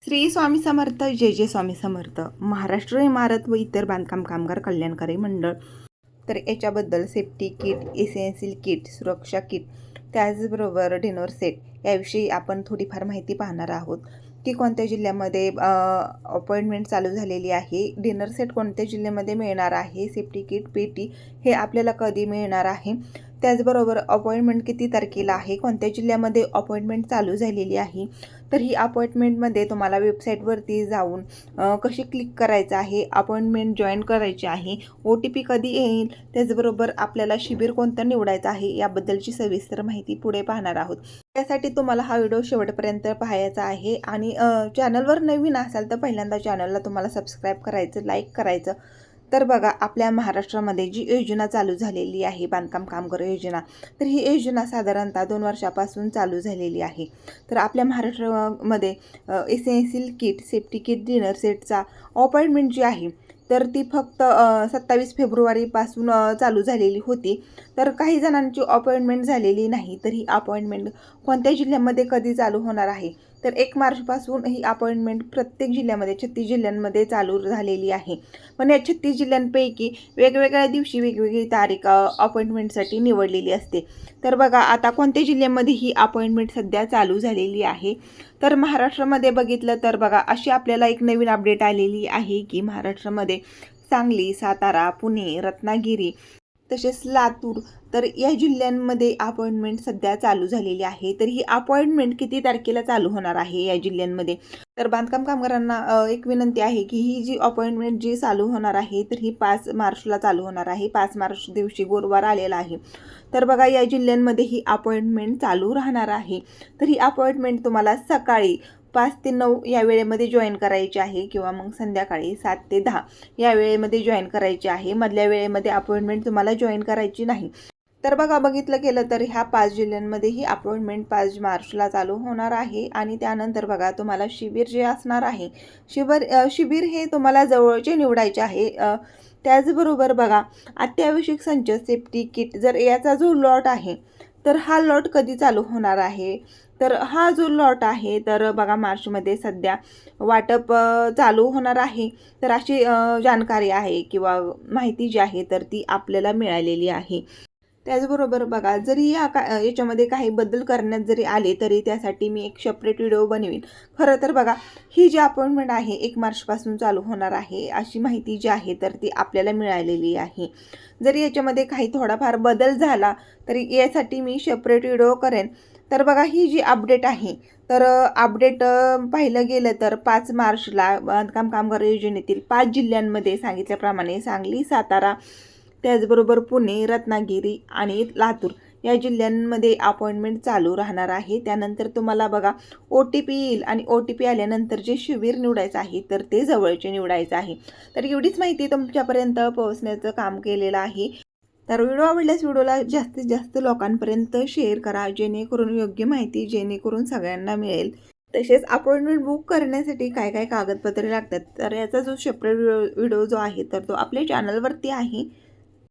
श्री स्वामी समर्थ. जय जय स्वामी समर्थ. महाराष्ट्र इमारत व इतर बांधकाम कामगार कल्याणकारी मंडळ, तर याच्याबद्दल सेफ्टी किट, एसेन्शियल किट, सुरक्षा किट, त्याचबरोबर डिनर सेट याविषयी आपण थोडीफार माहिती पाहणार आहोत की कोणत्या जिल्ह्यामध्ये अपॉइंटमेंट चालू झालेली आहे, डिनर सेट कोणत्या जिल्ह्यामध्ये मिळणार आहे, सेफ्टी किट पेटी हे आपल्याला कधी मिळणार आहे, त्याचबरोबर अपॉइंटमेंट किती तारखेला आहे, कोणत्या जिल्ह्यामध्ये अपॉइंटमेंट चालू झालेली आहे. तर ही अपॉइंटमेंटमध्ये तुम्हाला वेबसाईटवरती जाऊन कशी क्लिक करायचं आहे, अपॉइंटमेंट जॉईन करायची आहे, OTP कधी येईल, त्याचबरोबर आपल्याला शिबिर कोणतं निवडायचं आहे याबद्दलची सविस्तर माहिती पुढे पाहणार आहोत. त्यासाठी तुम्हाला हा व्हिडिओ शेवटपर्यंत पाहायचा आहे आणि चॅनलवर नवीन असाल तर पहिल्यांदा चॅनलला तुम्हाला सबस्क्राईब करायचं, लाईक करायचं. तर बघा, आपल्या महाराष्ट्रामध्ये जी योजना चालू झालेली आहे, बांधकाम कामगार योजना, तर ही योजना साधारणतः 2 वर्षापासून चालू झालेली आहे. तर आपल्या महाराष्ट्रामध्ये essential kit, safety kit, dinner सेटचा अपॉइंटमेंट जी आहे तर ती फक्त 27 फेब्रुवारीपासून चालू झालेली होती. तर काही जणांची अपॉइंटमेंट झालेली नाही. तर ही अपॉइंटमेंट कोणत्या जिल्ह्यामध्ये कधी चालू होणार आहे, तर 1 मार्चपासून ही अपॉइंटमेंट प्रत्येक जिल्ह्यामध्ये 36 जिल्ह्यांमध्ये चालू झालेली आहे. पण या 36 जिल्ह्यांपैकी वेगवेगळ्या दिवशी वेगवेगळी तारीख अपॉइंटमेंटसाठी निवडलेली असते. तर बघा, आता कोणत्या जिल्ह्यामध्ये ही अपॉइंटमेंट सध्या चालू झालेली आहे, तर महाराष्ट्रामध्ये बघितलं तर बघा, अशी आपल्याला एक नवीन अपडेट आलेली आहे की महाराष्ट्रामध्ये सांगली, सातारा, पुणे, रत्नागिरी तसेच लातूर, तर या जिल्ह्यांमध्ये अपॉइंटमेंट सध्या चालू झालेली आहे. तर ही अपॉइंटमेंट किती तारखेला चालू होणार आहे या जिल्ह्यांमध्ये, तर बांधकाम कामगारांना एक विनंती आहे की ही जी अपॉइंटमेंट जी चालू होणार आहे तर ही 5 मार्चला चालू होणार आहे. 5 मार्च दिवशी गुरुवार आलेला आहे. तर बघा, या जिल्ह्यांमध्ये ही अपॉइंटमेंट चालू राहणार आहे. तर ही अपॉइंटमेंट तुम्हाला सकाळी 5 ते 9 या वेळेमध्ये जॉईन करायची आहे किंवा मग संध्याकाळी 7 ते 10 या वेळेमध्ये जॉईन करायची आहे. मधल्या वेळेमध्ये अपॉइंटमेंट तुम्हाला जॉईन करायची नाही. तर बघा, बघितलं गेलं तर ह्या 5 जिल्ह्यांमध्ये ही अपॉइंटमेंट 5 मार्चला चालू होणार आहे. आणि त्यानंतर बघा, तुम्हाला शिबिर जे असणार आहे, शिबिर हे तुम्हाला जवळचे निवडायचे आहे. त्याचबरोबर बघा, अत्यावश्यक संच, सेफ्टी किट, जर याचा जो लॉट आहे तर हा लॉट कधी चालू होणार आहे, तर हा जो लॉट आहे तर बघा, मार्चमध्ये सध्या वाटप चालू होणार आहे. तर अशी जानकारी आहे किंवा माहिती जी आहे तर ती आपल्याला मिळालेली आहे. त्याचबरोबर बघा, जरी याच्यामध्ये काही बदल करण्यात जरी आले तरी त्यासाठी मी एक सेपरेट व्हिडिओ बनवीन. खरं तर बघा, ही जी अपॉइंटमेंट आहे 1 मार्चपासून चालू होणार आहे अशी माहिती जी आहे तर ती आपल्याला मिळालेली आहे. जरी याच्यामध्ये काही थोडाफार बदल झाला तरी यासाठी मी सेपरेट व्हिडिओ करेन. तर बघा, ही जी अपडेट आहे तर अपडेट पाहिलं गेलं तर 5 मार्चला बांधकाम कामगार योजनेतील 5 जिल्ह्यांमध्ये सांगितल्याप्रमाणे सांगली, सातारा, त्याचबरोबर पुणे, रत्नागिरी आणि लातूर या जिल्ह्यांमध्ये अपॉइंटमेंट चालू राहणार आहे. त्यानंतर तुम्हाला बघा OTP येईल आणि OTP आल्यानंतर जे शिबिर निवडायचं आहे तर ते जवळचे निवडायचं आहे. तर एवढीच माहिती तुमच्यापर्यंत पोहोचण्याचं काम केलेलं आहे. तर व्हिडिओ आवडल्यास व्हिडिओला जास्तीत जास्त लोकांपर्यंत शेअर करा, जेणेकरून योग्य माहिती जेणेकरून सगळ्यांना मिळेल. तसेच अपॉइंटमेंट बुक करण्यासाठी काय काय कागदपत्रे लागतात तर याचा जो सेपरेट व्हिडिओ जो आहे तर तो आपल्या चॅनलवरती आहे.